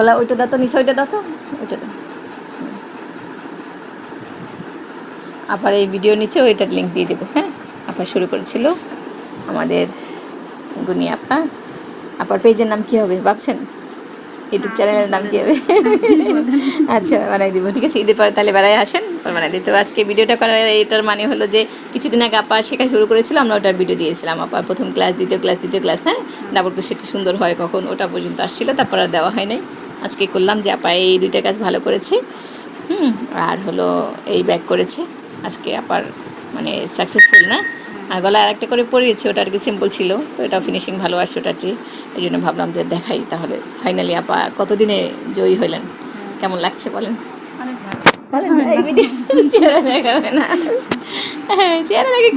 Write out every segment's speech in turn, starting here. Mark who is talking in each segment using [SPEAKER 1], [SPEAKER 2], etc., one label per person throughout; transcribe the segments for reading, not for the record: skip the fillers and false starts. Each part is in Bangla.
[SPEAKER 1] ওলা ওইটা দাও তো, নিচে ওইটা দাও তো, ওইটা দাও। আবার এই ভিডিও নিচে ওইটার লিঙ্ক দিয়ে দেবো। হ্যাঁ, আপা শুরু করেছিল আমাদের গুনি আপা। আপার পেজের নাম কী হবে ভাবছেন? ইউটিউব চ্যানেলের নাম কী হবে? আচ্ছা, বানাই দিব, ঠিক আছে। ঈদের পরে তাহলে বেড়ায় আসেন, বানাই দিই। তো আজকে ভিডিওটা করার এটার মানে হলো যে কিছুদিন আগে আপা শেখা শুরু করেছিল, আমরা ওটার ভিডিও দিয়েছিলাম। আপার প্রথম ক্লাস, দ্বিতীয় ক্লাস, হ্যাঁ, ডাবল ক্রোশেট কি সুন্দর হয় কখন, ওটা পর্যন্ত আসছিলো, তারপর আর দেওয়া হয় নাই। আজকে করলাম যে আপা এই দুইটা কাজ ভালো করেছে। আর হলো এই ব্যাগ করেছে আজকে আপার, মানে সাকসেসফুল না। আর গলায় আরেকটা করে পরিয়েছে, ওটা আর কি সিম্পল ছিল, তো এটা ফিনিশিং ভালো আসছে ওটার চেয়ে। এই জন্য ভাবলাম যে দেখাই তাহলে। ফাইনালি আপা কতদিনে জয়ী হইলেন, কেমন লাগছে বলেন? চেহারা দেখাবে না, চেহারা দেখে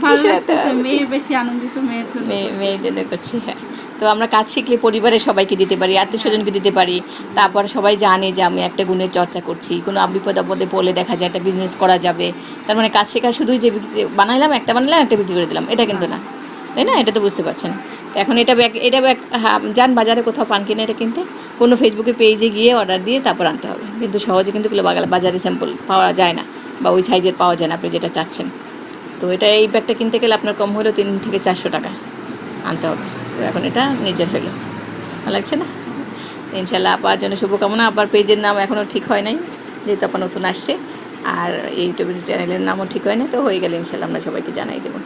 [SPEAKER 2] মেয়ে বেশি আনন্দিত, মেয়ের জন্য
[SPEAKER 1] মেয়ের জন্য করছি। হ্যাঁ, তো আমরা কাজ শিখলে পরিবারের সবাইকে দিতে পারি, আত্মীয় স্বজনকে দিতে পারি। তারপর সবাই জানে যে আমি একটা গুণের চর্চা করছি, কোনো বিপদ আপদে পড়লে দেখা যায় একটা বিজনেস করা যাবে। তার মানে কাজ শেখা শুধুই যে বানাইলাম একটা বিক্রি করে দিলাম, এটা কিন্তু না, তাই না? এটা তো বুঝতে পারছেন। তো এখন এটা ব্যাগ যান বাজারে কোথাও পান কিনা এটা কিনতে, কোনো ফেসবুকে পেজে গিয়ে অর্ডার দিয়ে তারপর আনতে হবে। কিন্তু সহজে কিন্তু বাজারে স্যাম্পল পাওয়া যায় না, বা ওই সাইজের পাওয়া যায় না আপনি যেটা চাচ্ছেন। তো এটা এই ব্যাগটা কিনতে গেলে আপনার কম হলেও 3 থেকে 400 টাকা আনতে হবে। তো এখন এটা নিজের হলো, ভালো লাগছে না? ইনশাল্লাহ আপার জন্য শুভকামনা। আপার পেজের নাম এখনও ঠিক হয় নাই, যেহেতু আপা নতুন আসছে, আর ইউটিউবের চ্যানেলের নামও ঠিক হয় না। তো হয়ে গেলে ইনশাল্লাহ আমরা সবাইকে জানাই দেবো।